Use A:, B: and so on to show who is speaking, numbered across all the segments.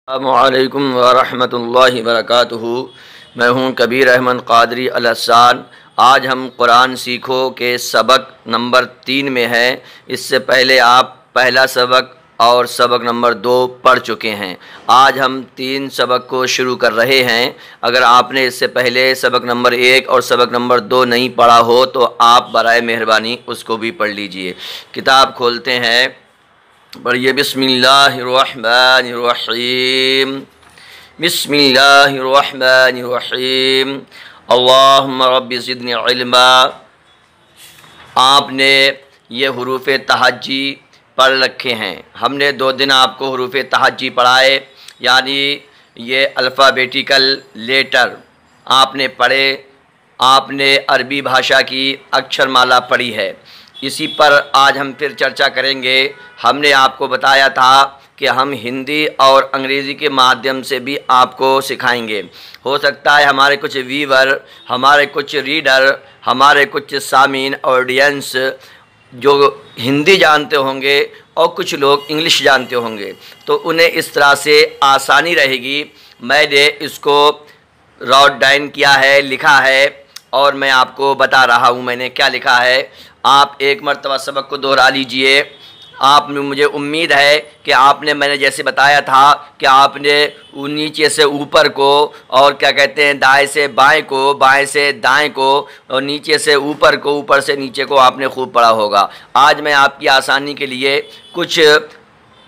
A: अस्सलामुअलैकुम वरहमतुल्लाहि वबरकातुहू। मैं हूँ कबीर अहमद क़ादरी अलहसान। आज हम कुरान सीखो के सबक नंबर 3 में हैं। इससे पहले आप पहला सबक और सबक नंबर 2 पढ़ चुके हैं। आज हम 3 सबक को शुरू कर रहे हैं। अगर आपने इससे पहले सबक नंबर 1 और सबक नंबर 2 नहीं पढ़ा हो तो आप बराए मेहरबानी उसको भी पढ़ लीजिए। किताब खोलते हैं, पढ़िए। बिस्मिल्लाहिर्रहमानिर्रहीम, बिस्मिल्लाहिर्रहमानिर्रहीम। अल्लाहुम्मा रब्बि ज़िदनी इल्मा। आपने ये हुरूफ़ तहज्जी पढ़ रखे हैं। हमने 2 दिन आपको हुरूफ़ तहज्जी पढ़ाए, यानी ये अल्फ़ाबेटिकल लेटर आपने पढ़े। आपने अरबी भाषा की अक्षरमाला पढ़ी है। इसी पर आज हम फिर चर्चा करेंगे। हमने आपको बताया था कि हम हिंदी और अंग्रेज़ी के माध्यम से भी आपको सिखाएंगे। हो सकता है हमारे कुछ व्यूवर, हमारे कुछ रीडर, हमारे कुछ सामीन ऑडियंस जो हिंदी जानते होंगे और कुछ लोग इंग्लिश जानते होंगे, तो उन्हें इस तरह से आसानी रहेगी। मैंने इसको नोट डाउन किया है, लिखा है, और मैं आपको बता रहा हूँ मैंने क्या लिखा है। आप एक मरतबा सबक को दोहरा लीजिए। मुझे उम्मीद है कि आपने, मैंने जैसे बताया था कि आपने नीचे से ऊपर को, और क्या कहते हैं, दाएं से बाएं को, बाएं से दाएं को, और नीचे से ऊपर को, ऊपर से नीचे को आपने खूब पढ़ा होगा। आज मैं आपकी आसानी के लिए कुछ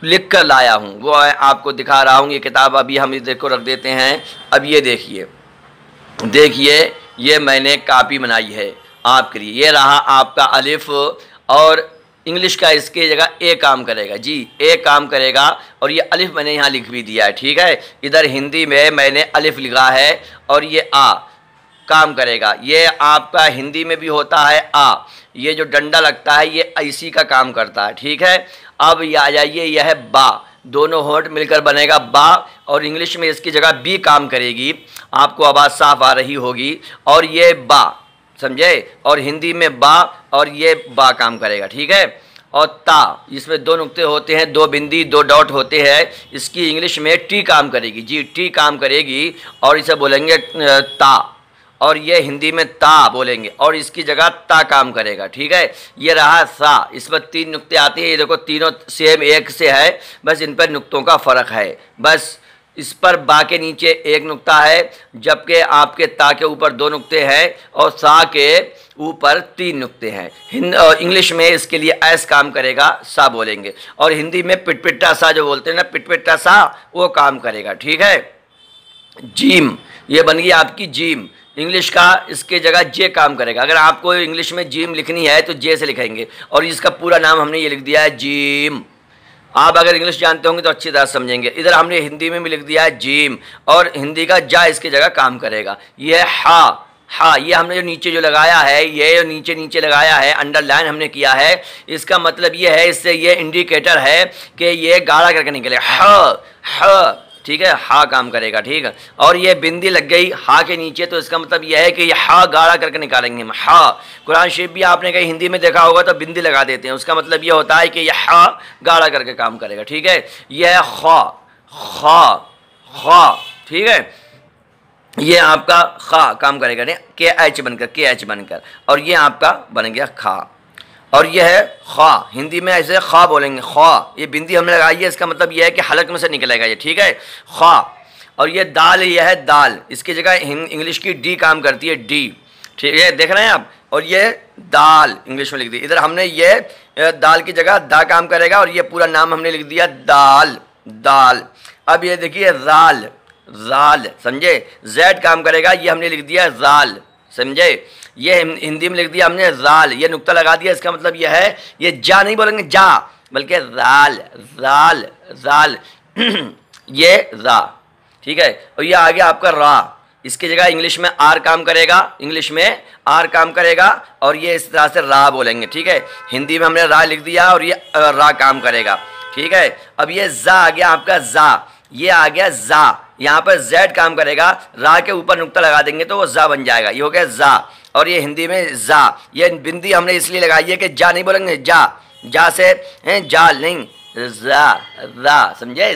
A: लिख कर लाया हूँ, वो आपको दिखा रहा हूँ। ये किताब अभी हम इस को रख देते हैं। अब ये देखिए, ये मैंने कापी बनाई है आपके लिए। ये रहा आपका अलिफ, और इंग्लिश का इसके जगह ए काम करेगा। जी, ए काम करेगा, और ये अलिफ मैंने यहाँ लिख भी दिया है, ठीक है। इधर हिंदी में मैंने अलिफ लिखा है, और ये आ काम करेगा। ये आपका हिंदी में भी होता है आ। ये जो डंडा लगता है ये ऐसी का काम करता है, ठीक है। अब ये आ जाइए, यह है बा। दोनों होंठ मिलकर बनेगा बा, और इंग्लिश में इसकी जगह बी काम करेगी। आपको आवाज़ साफ आ रही होगी। और ये बा, समझे, और हिंदी में बा, और ये बा काम करेगा, ठीक है। और ता, इसमें 2 नुक्ते होते हैं, 2 बिंदी, 2 डॉट होते हैं। इसकी इंग्लिश में टी काम करेगी। जी, टी काम करेगी, और इसे बोलेंगे ता, और ये हिंदी में ता बोलेंगे, और इसकी जगह ता काम करेगा, ठीक है। ये रहा सा, इस पर 3 नुक्ते आते हैं। ये देखो, तीनों सेम एक से है, बस इन पर नुक्तों का फ़र्क है। बस इस पर बा के नीचे 1 नुक्ता है, जबकि आपके ता के ऊपर 2 नुक्ते हैं, और सा के ऊपर 3 नुक्ते हैं। इंग्लिश में इसके लिए ऐस काम करेगा, सा बोलेंगे। और हिंदी में पिटपिटा सा जो बोलते हैं ना, पिटपिटा सा, वो काम करेगा, ठीक है। जीम, ये बन गई आपकी जीम। इंग्लिश का इसके जगह जे काम करेगा। अगर आपको इंग्लिश में जीम लिखनी है तो जे से लिखेंगे, और इसका पूरा नाम हमने ये लिख दिया है जीम। आप अगर इंग्लिश जानते होंगे तो अच्छी तरह समझेंगे। इधर हमने हिंदी में भी लिख दिया है जीम, और हिंदी का जा इसकी जगह काम करेगा। ये हा, हाँ, ये हमने जो नीचे जो लगाया है, ये जो नीचे लगाया है, अंडरलाइन हमने किया है, इसका मतलब ये है, इससे ये इंडिकेटर है कि ये गाढ़ा करके निकलेगा। ह, ठीक है, हा काम करेगा, ठीक है। और ये बिंदी लग गई हा के नीचे, तो इसका मतलब यह है कि ये हा गाढ़ा करके निकालेंगे हम। हा, कुरान शरीफ भी आपने कहीं हिंदी में देखा होगा तो बिंदी लगा देते हैं, उसका मतलब ये होता है कि यह हा गाढ़ा करके काम करेगा, ठीक है। यह है खा, खा, ठीक है। ये आपका खा काम करेगा, नहीं, के एच बनकर, और ये आपका बन गया खा। और यह है खा, हिंदी में ऐसे खा बोलेंगे, खा। ये बिंदी हमने लगाई है, इसका मतलब यह है कि हलक में से निकलेगा ये, ठीक है, खा। और ये दाल, यह है दाल, इसकी जगह इंग्लिश की डी काम करती है, डी, ठीक है, देख रहे हैं आप। और ये दाल इंग्लिश में लिख दी। इधर हमने ये दाल की जगह दा काम करेगा, और ये पूरा नाम हमने लिख दिया दाल, दाल। अब ये देखिए राल, राल, समझे, जैड काम करेगा, ये हमने लिख दिया राल, समझे। ये हिंदी में लिख दिया हमने राल, ये नुक्ता लगा दिया, इसका मतलब यह है, ये जा नहीं बोलेंगे जा, बल्कि राल, राल, राल, ये रा, ठीक है। और ये आ गया आपका रा, इसकी जगह इंग्लिश में आर काम करेगा, इंग्लिश में आर काम करेगा, और ये इस तरह से रा बोलेंगे, ठीक है। हिंदी में हमने रा लिख दिया, और ये रा काम करेगा, ठीक है। अब ये जा आ गया आपका जा, ये आ गया जा, यहाँ पर जेड काम करेगा, रा के ऊपर नुक्ता लगा देंगे तो वो जा बन जाएगा, ये हो गया जा। और ये हिंदी में जा, ये बिंदी हमने इसलिए लगाई है कि जा नहीं बोलेंगे, जा, जा से जाल नहीं, जा, रा, समझे,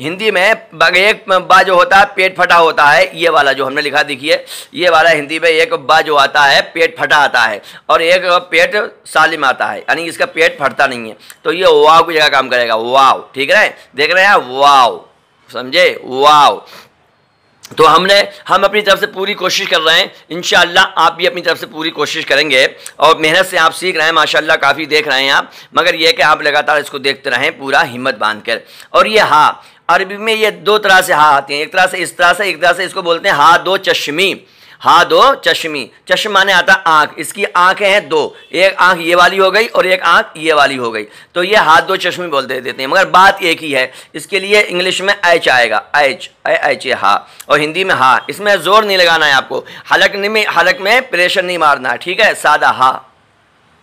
A: हिंदी में एक बा जो होता है पेट फटा होता है, ये वाला जो हमने लिखा देखिए, ये वाला हिंदी में एक बा जो आता है पेट फटा आता है और एक पेट सालिम आता है, यानी इसका पेट फटता नहीं है। तो ये वाव की जगह काम करेगा, वाव। ठीक है, देख रहे हैं आप, वाव, समझे, वाव। तो हम अपनी तरफ से पूरी कोशिश कर रहे हैं, इंशाअल्लाह आप भी अपनी तरफ से पूरी कोशिश करेंगे और मेहनत से आप सीख रहे हैं, माशाअल्लाह काफ़ी देख रहे हैं आप, मगर यह कि आप लगातार इसको देखते रहें पूरा हिम्मत बांध कर। और ये हा, अरबी में ये दो तरह से हा आती हैं, एक तरह से इस तरह से, एक तरह से इसको बोलते हैं हा दो चश्मी, हा दो चश्मी। चश्म माने आता आँख, इसकी आँखें हैं दो, एक आँख ये वाली हो गई और एक आँख ये वाली हो गई, तो ये हाथ दो चश्मी बोलते देते हैं, मगर बात एक ही है। इसके लिए इंग्लिश में एच आएगा, एच, एच हा, और हिंदी में हा। इसमें जोर नहीं लगाना है आपको, हलक में प्रेशर नहीं मारना है, ठीक है, सादा हा।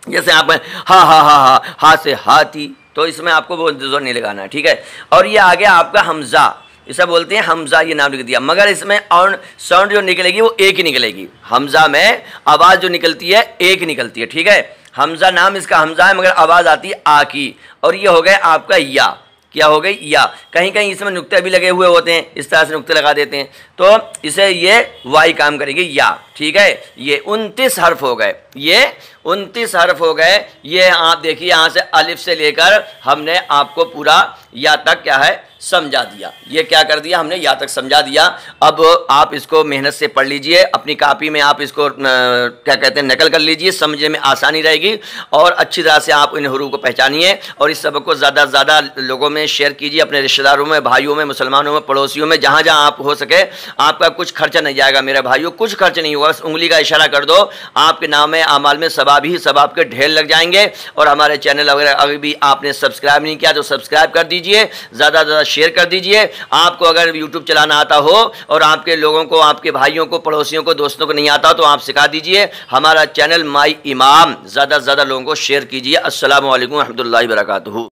A: जैसे आप हा हा हा हा, हा से हाथी, तो इसमें आपको वो जोर नहीं लगाना है, ठीक है। और ये आ गया आपका हमजा, इसे बोलते हैं हमजा, ये नाम लिख दिया, मगर इसमें और साउंड जो निकलेगी वो एक ही निकलेगी। हमजा में आवाज़ जो निकलती है एक ही निकलती है, ठीक है। हमजा नाम इसका हमजा है, मगर आवाज़ आती है आ की। और ये हो गया आपका या, क्या हो गई, या। कहीं कहीं इसमें नुक्ते भी लगे हुए होते हैं, इस तरह से नुक्ते लगा देते हैं, तो इसे ये वाई काम करेगी, या, ठीक है। ये 29 हर्फ हो गए, ये 29 हर्फ हो गए। ये आप देखिए, यहाँ से अलिफ से लेकर हमने आपको पूरा या तक क्या है समझा दिया। ये क्या कर दिया हमने, या तक समझा दिया। अब आप इसको मेहनत से पढ़ लीजिए, अपनी कापी में आप इसको क्या कहते हैं नकल कर लीजिए, समझने में आसानी रहेगी और अच्छी तरह से आप इन हरूफ को पहचानिए। और इस सबक को ज़्यादा से ज़्यादा लोगों में शेयर कीजिए, अपने रिश्तेदारों में, भाइयों में, मुसलमानों में, पड़ोसियों में, जहाँ जहाँ आप हो सके। आपका कुछ खर्चा नहीं जाएगा मेरे भाइयों, कुछ खर्च नहीं होगा, बस उंगली का इशारा कर दो, आपके नाम में आमाल में सवाब ही सवाब के ढेर लग जाएंगे। और हमारे चैनल अगर अभी भी आपने सब्सक्राइब नहीं किया तो सब्सक्राइब कर दीजिए, ज़्यादा से ज़्यादा शेयर कर दीजिए। आपको अगर यूट्यूब चलाना आता हो और आपके लोगों को, आपके भाइयों को, पड़ोसियों को, दोस्तों को नहीं आता तो आप सिखा दीजिए। हमारा चैनल माई इमाम ज़्यादा से ज़्यादा लोगों को शेयर कीजिए। अस्सलामु अलैकुम रहमतुल्लाहि व बरकातुहू।